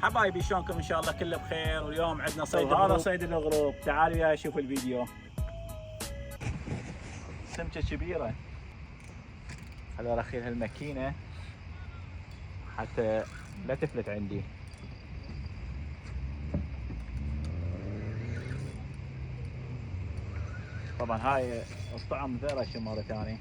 حبايبي شلونكم؟ ان شاء الله كله بخير. واليوم عندنا صيد الغروب. هذا صيد الغروب، تعالوا وياي شوفوا الفيديو. سمكه كبيره، خلوا ارخي لها الماكينه حتى لا تفلت عندي. طبعا هاي الطعم ذرة مرة ثانية.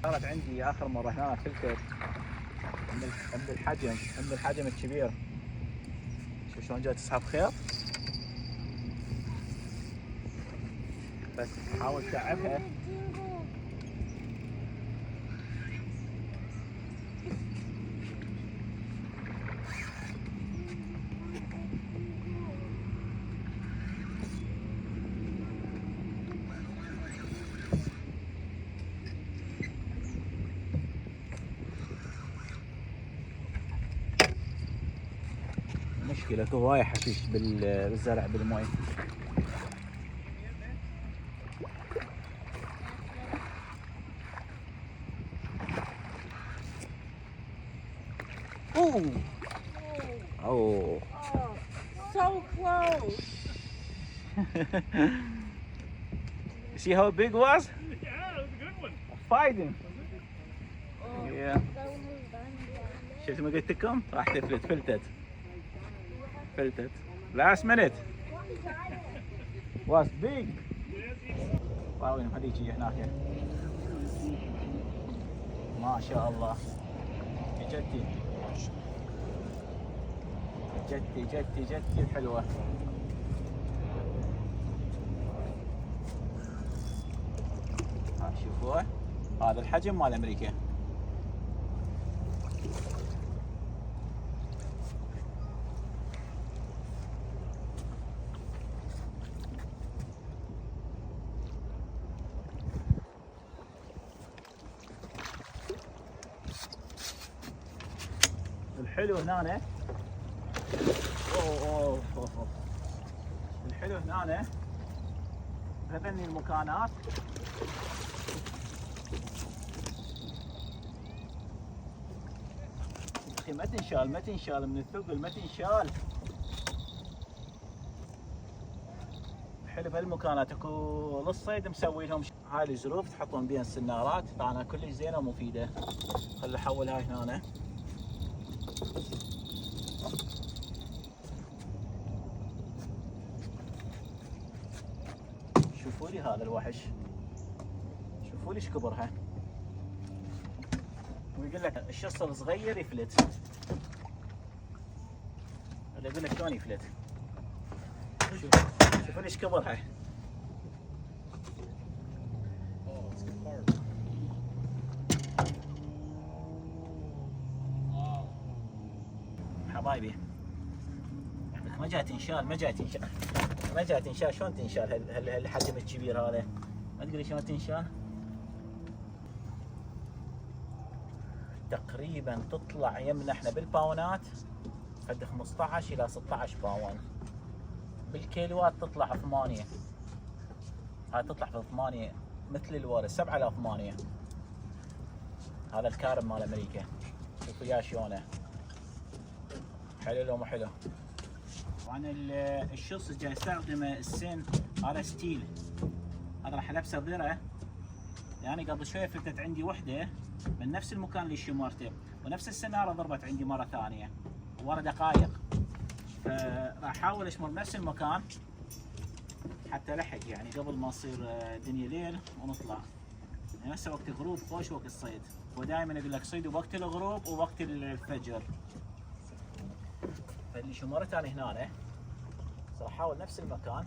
صارت عندي اخر مرة هنا فلتت عند الحجم الكبير. شوف شلون جاي تسحب خيط، بس حاول تعبها. مشكلة هواية حشيش بالزرع بالمي. Oh, so close. See how big it was? Yeah, that was a good one. Fighting. Oh, Yeah. شفت ما قلت لكم راح تفلت فلتت last minute was big. وين خليه يجي هناك. ما شاء الله جدي جدي جدي جدي الحلوة. ها شوفوه، هذا الحجم مال امريكا. الحلو هنا أوه. الحلو هنا بهذني المكانات اخي ما تنشال من الثقل، ما تنشال. الحلو بهالمكانات اكو للصيد مسوي لهم هاي الزروف تحطون بيها السنارات. طبعا كلش زينه ومفيده. خلي احول هاي هنا. شوفوا لي هذا الوحش، شوفوا لي ايش كبرها. ويقول لك الشص الصغير يفلت، هذا يقول لك شلون يفلت. شوفوا لي ايش كبرها. حبايبي ما جاي تنشال شلون تنشال هالحجم الكبير هذا؟ ما تدري شلون تنشال؟ تقريبا تطلع يمنا احنا بالباونات قد 15 الى 16 باون. بالكيلوات تطلع 8. هاي تطلع في 8 مثل الورث 7008. هذا الكارب مال امريكا. شوفوا يا شلونه حلو لو مو حلو. طبعا الشص جاي استخدمه السن هذا ستيل. هذا راح البسه ضره. يعني قبل شويه فتت عندي وحده من نفس المكان اللي شمرته، ونفس السناره ضربت عندي مره ثانيه ورا دقائق. فراح احاول اشمر نفس المكان حتى لحق، يعني قبل ما تصير دنيا ليل ونطلع. يعني هسه وقت الغروب خوش وقت الصيد. ودائما اقول لك صيدوا وقت الغروب ووقت الفجر. فاللي شمرته انا هنا راح احاول نفس المكان.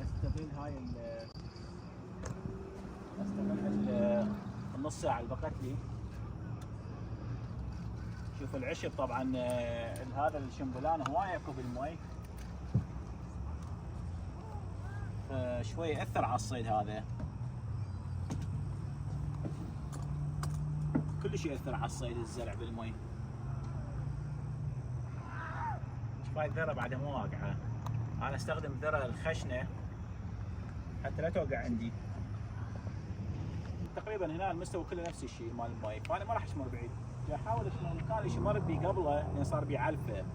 استغل النص ساعة اللي بقت لي. شوف العشب طبعا هذا الشمبلان هواية اكو بالمي، فشوي يأثر على الصيد هذا. كلش ياثر على الصيد الزرع بالمي. شوف هاي الذره بعدها مو واقعه. انا استخدم ذره الخشنه حتى لا توقع عندي. تقريبا هنا المستوى كله نفس الشيء مال المي، فانا ما راح اشمر بعيد. احاول اشمر المكان اللي شمرت بيه قبله لان صار بيه علفه.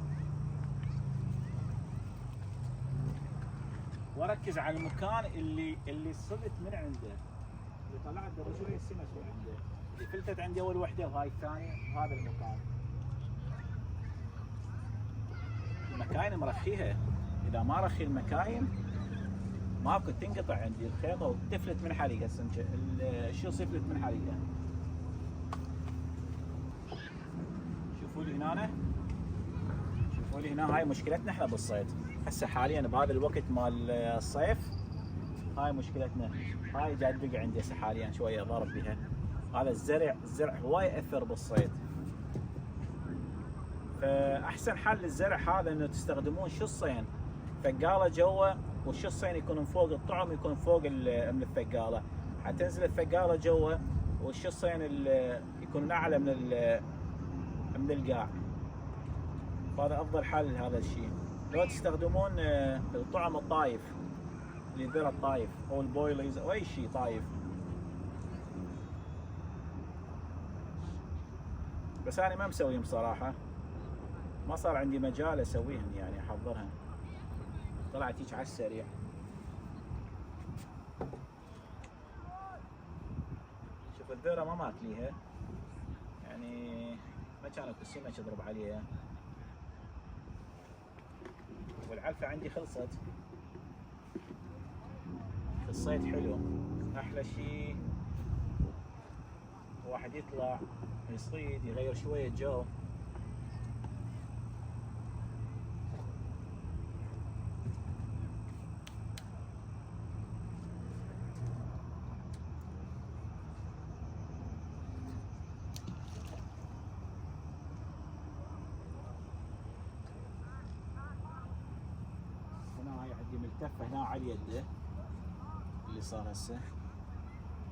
واركز على المكان اللي صدت من عنده. اللي طلعت قبل شوي السمك من عنده. اللي فلتت عندي اول وحده وهاي الثانيه هذا المكان. المكاين مرخيها، اذا ما رخي المكاين ماكو تنقطع عندي الخيطه وتفلت من حريقه السمكه، الشوص يفلت من حريقه. شوفوا لي هنا، شوفوا لي هنا، هاي مشكلتنا احنا بالصيد. هسه حاليا بهذا الوقت مال الصيف هاي مشكلتنا، هاي جاي تدق عندي هسه حاليا شويه ضارب بها. هذا الزرع هواي ياثر بالصيد. فاحسن حل للزرع هذا انه تستخدمون شصين، ثقاله جوا والشصين يكونون فوق الطعم، يكون فوق من الثقاله، حتنزل الثقاله جوا والشصين يكونون اعلى من القاع. فهذا افضل حل لهذا الشيء. لو تستخدمون الطعم الطايف اللي الذره الطايف او البويليز او اي شيء طايف. بس انا ما مسويهم صراحه، ما صار عندي مجال اسويهم يعني احضرهم، طلعت هيك على السريع. شوف الذره ما ماكليها يعني، ما كانت السمك يضرب عليها، والعلفه عندي خلصت. الصيد حلو، احلى شيء واحد يطلع يصيد يغير شويه جو. هنا هاي عندي ملتفه هنا على يده اللي صار هسه،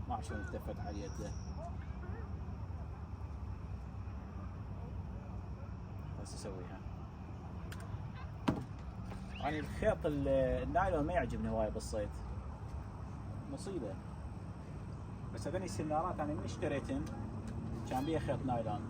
ما اعرف شلون التفت على يده. بس اسويها. يعني الخيط النايلون ما يعجبني هواي بالصيد، مصيبه. بس هذني السنارات انا من اشتريتن كان بيها خيط نايلون.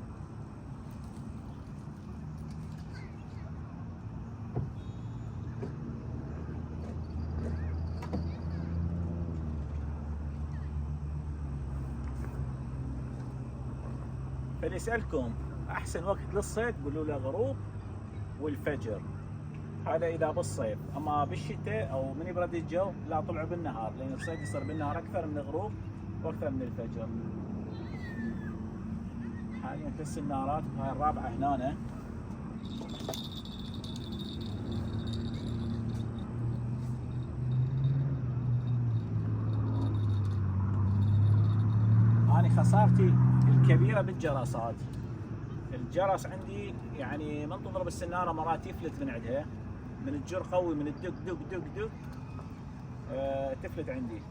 فاللي يسألكم احسن وقت للصيد قولوا له غروب والفجر، هذا اذا بالصيف. اما بالشتاء او من يبرد الجو لا طلعوا بالنهار، لان الصيد يصير بالنهار اكثر من الغروب واكثر من الفجر. حاليا 3 سنارات وهاي الرابعه هنا. أنا خسارتي الكبيرة بالجرسات. الجرس عندي يعني من تضرب السنارة مرات يفلت من عندها، من الجر قوي، من الدق دق دق دق تفلت عندي.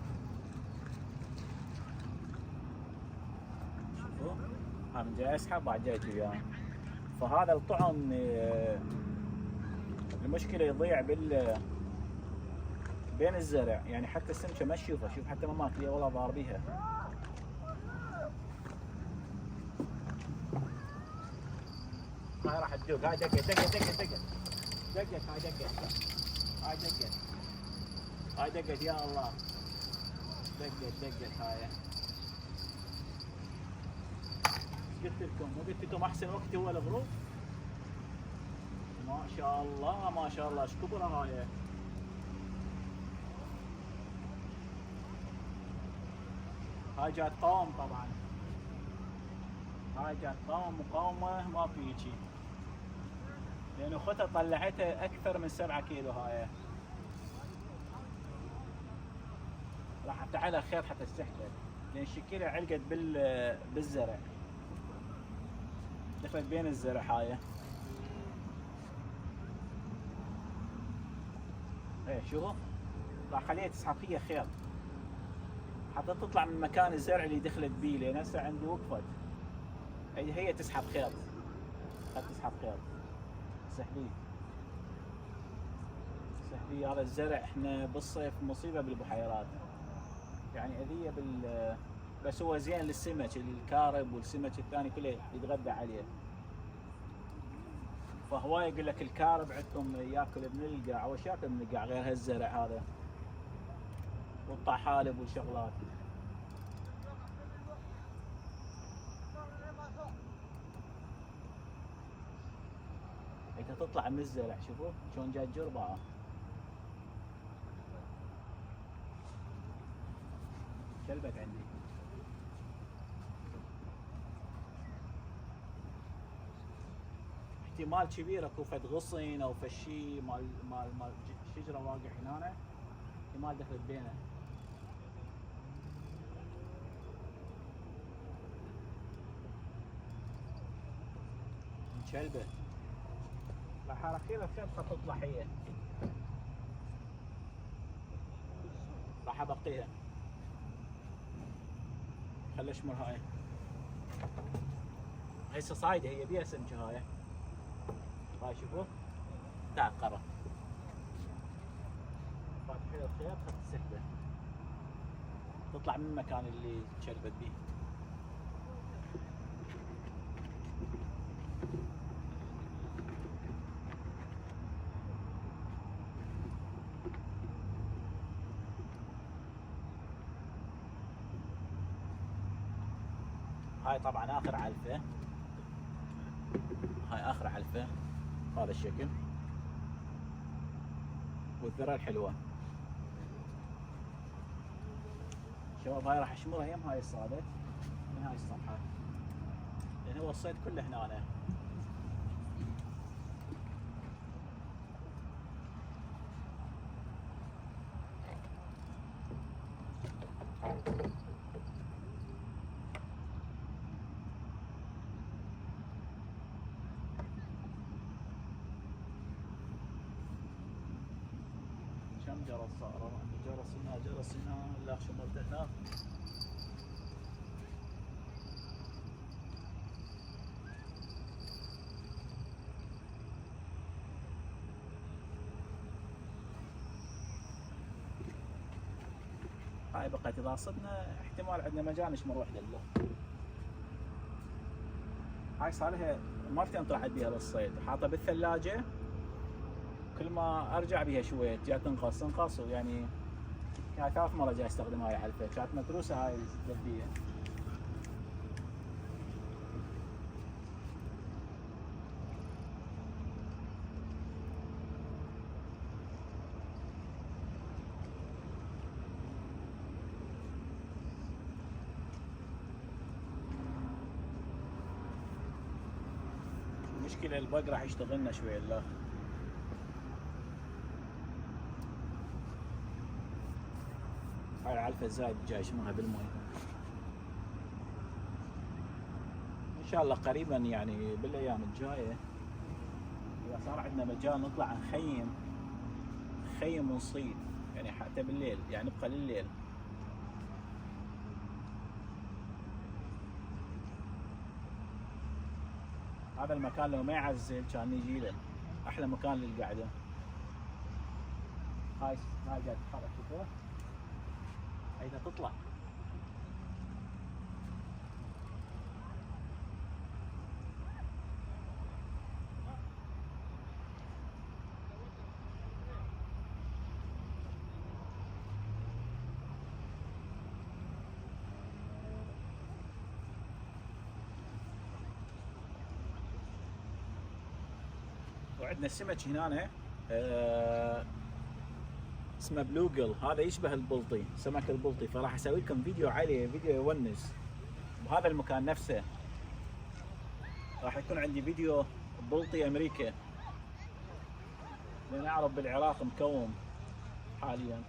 شوفوا أنا جاي أسحب بعد جاي وياه. فهذا الطعم المشكلة يضيع بين الزرع، يعني حتى السمكة ما تشوفها، شوف حتى ما ماكليها ولا ضاربيها. هاي راح تدق، هاي دقت دقت دقت دقت دقت، هاي دقت، هاي دقت، هاي دقت يا الله، دقت دقت هاي. قلت لكم، مو قلت لكم احسن وقت هو الغروب؟ ما شاء الله ما شاء الله ايش كبرها هاي. هاي جات قوم طبعا، هاي جات قوم مقاومة ما في هيجي، لأن أختها طلعتها أكثر من 7 كيلو هاي. راح افتح لها خيط حتى تستحمل، لأن شكلها علقت بالزرع، دخلت بين الزرع هاي. ايه شوفوا، راح خليها تسحب فيها خيط حتى تطلع من مكان الزرع اللي دخلت بيه، لأن هسه عندي وقفت. هي تسحب خيط، تسحب خيط. سحبيه سحبيه. هذا الزرع احنا بالصيف مصيبه بالبحيرات، يعني اذيه بس هو زين للسمك، الكارب والسمك الثاني كله يتغذى عليه. فهواي يقول لك الكارب عندكم ياكل من القاع، وش ياكل من القاع غير هالزرع هذا والطحالب والشغلات. انت تطلع من الزرع، شوفوا شلون جاي الجربة. شلبت عندي. احتمال كبير اكو فد غصن او فد شيء مال شجره واقع هنا، احتمال دخلت بينه. شلبت. راح ارخيها بشبكه تطلع هي. راح ابقيها. خل اشمر هاي. هسه صايده هي بيها سمكه هاي. هاي شوفوا تعقرت. فاتحين الخيط خذ السحبه تطلع من المكان اللي شلبت بيه. هاي طبعا اخر علفه، هاي اخر علفه بهذا الشكل، والذره الحلوه. شباب هاي راح اشمرها يم هاي الصاده من هاي الصفحه، لان هو الصيد كله هنا. كم جرس صار؟ جرس هنا لا شمرته هناك. هاي بقت اذا صدنا احتمال عندنا مجال نشمر وحده له. هاي صار لها مرتين طلعت بيها للصيد، حاطه بالثلاجه، كل ما ارجع بيها شويه جاي تنقص ويعني هاي ثالث مره جاي استخدم هاي العلفه، كانت متروسه هاي الذبيه. المشكله البق راح يشتغلنا شويه لا. هاي العلفه الزايد جاي شمرها بالمي. ان شاء الله قريبا يعني بالايام الجايه اذا صار عندنا مجال نطلع نخيم ونصيد، يعني حتى بالليل، يعني نبقى لليل. هذا المكان لو ما يعزل كان نجي له، احلى مكان للقعده. هاي قاعد تتحرك شوفوا، هاي تطلع. وعندنا السمك هنا اسمه بلوجل، هذا يشبه البلطي، سمك البلطي، فراح اسوي لكم فيديو عليه، فيديو يونس بهذا المكان نفسه. راح يكون عندي فيديو بلطي امريكا، لان اعرف بالعراق مكوم حاليا.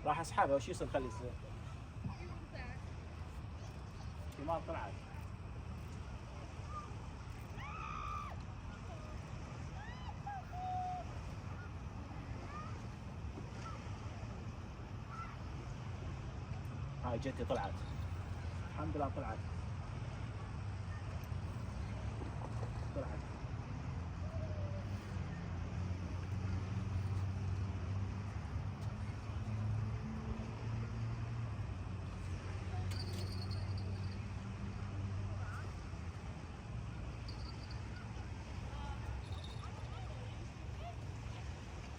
راح اسحبها وش يصير خلي يصير. احتمال طلعت. هاي جتي طلعت. الحمد لله طلعت.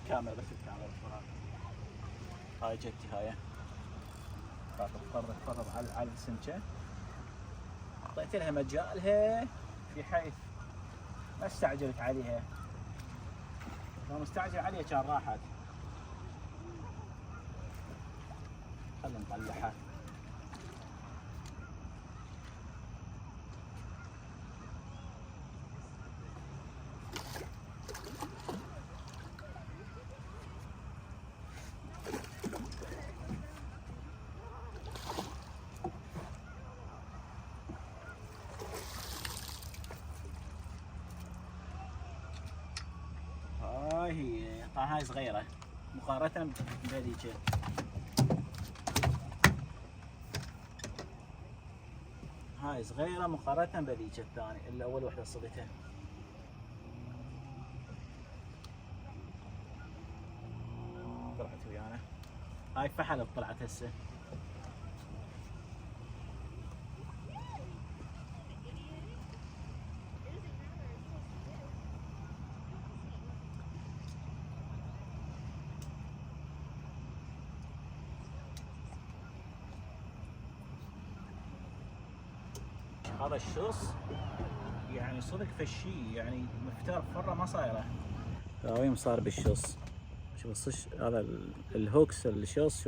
كاميرا بس الكاميرا بسرعة. هاي جتي هاي. تفرغ على السمكة. اعطيت لها مجالها في حيث ما استعجلت عليها. لو مستعجل عليها كان راحت. خلينا نطلعها. هاي صغيرة مقارنة بهذيك. هاي صغيرة مقارنة بهذيك الثانية اللي أول وحدة صدتها. طلعت ويانا. هاي فحلت طلعت هسه. هذا الشص يعني صدق فشي يعني مفتر فرة ما صايره. وين صار بالشص؟ شوف الصش هذا الهوكس الشص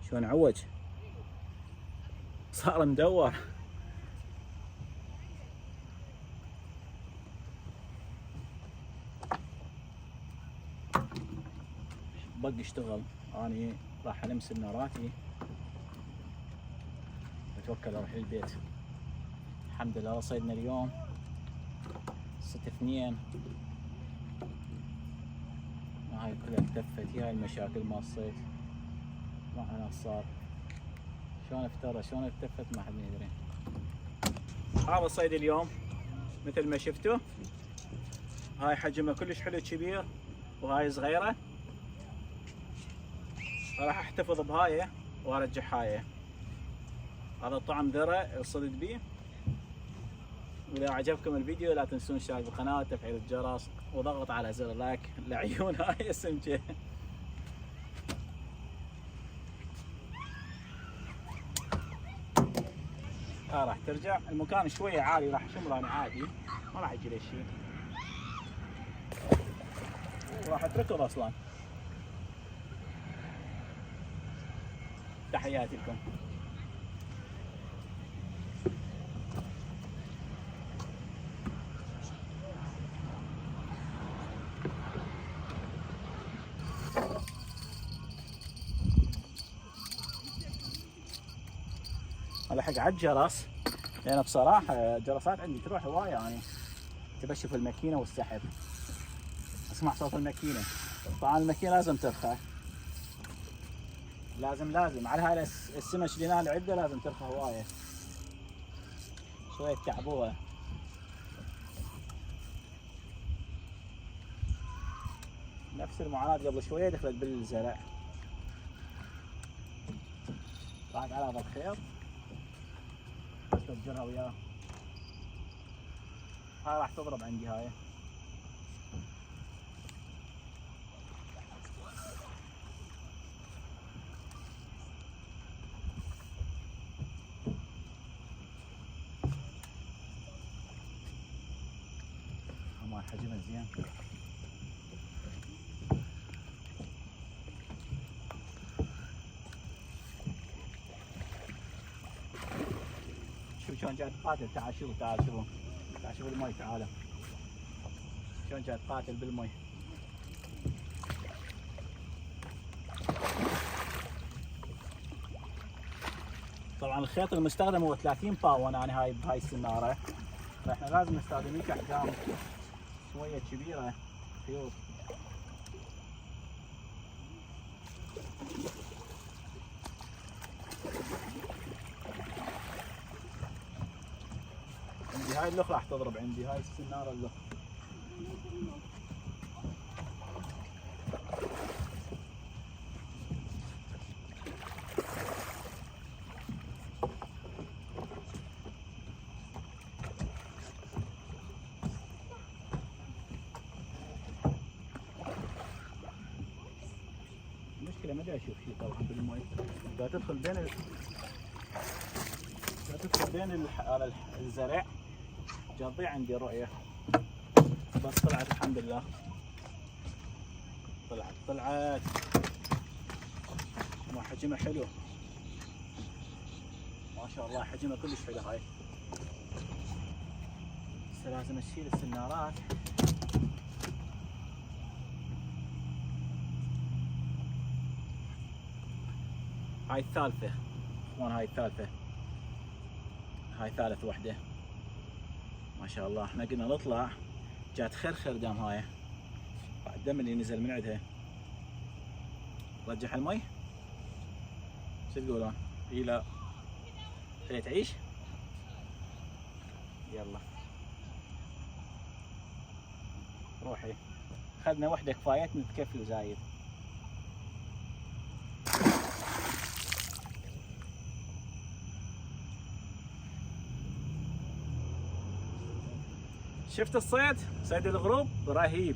شلون عوج صار مدور. بق اشتغل. اني راح المس بناراتي واتوكل اروح للبيت. الحمد لله صيدنا اليوم 6/2. هاي كلها التفت. هاي المشاكل مال الصيد معنا صار. شلون افترى شلون التفت ما حد يدري. هذا صيد اليوم مثل ما شفتوا. هاي حجمها كلش حلو كبير وهاي صغيرة. راح احتفظ بهاي وارجع هاي. هذا طعم ذرة الصدد بيه. واذا عجبكم الفيديو لا تنسون الاشتراك بالقناة وتفعيل الجرس وضغط على زر اللايك لعيون هاي السمكة. راح ترجع. المكان شوية عالي راح اشمره انا عادي ما راح يجي لي شيء. راح اتركض اصلا. تحياتي لكم. الحق على الجرس لان بصراحه الجرسات عندي تروح هوايه يعني تبشف الماكينه والسحب. اسمع صوت الماكينه. طبعا الماكينه لازم ترخى. لازم على هاي السمك اللي انا العده لازم ترخى هوايه. شويه تعبوها. نفس المعاناه قبل شويه دخلت بالزرع. راحت على هذا الخيط تفجرها وياه. هاي راح تضرب عندي هاي. ما حجمها زين. شوف شلون جاي تقاتل. تعال شوف المي. تعال شلون جاي تقاتل بالمي. طبعا الخيط المستخدم هو 30 باون. انا هاي بهاي السناره فاحنا لازم نستخدم هيك احجام شويه كبيره خيوط. هاي اللخ راح تضرب عندي، هاي السنارة اللخ. المشكلة ما ادري اشوف شيء طبعا بالمي. اذا تدخل بين الزرع تضيع عندي الرؤية. بس طلعت الحمد لله. طلعت حجمها حلو ما شاء الله، حجمها كلش حلو هاي. بس لازم اشيل السنارات. هاي الثالثة اخوان، هاي الثالثة، هاي ثالث وحدة ما شاء الله. احنا قلنا نطلع جات خرخر دام هاي بعد الدم اللي نزل من عندها. رجع المي شو تقولون؟ اي لا خليها تعيش. يلا روحي، اخذنا وحدة كفايتنا تكفي وزايد. شفت الصيد؟ صيد الغروب رهيب.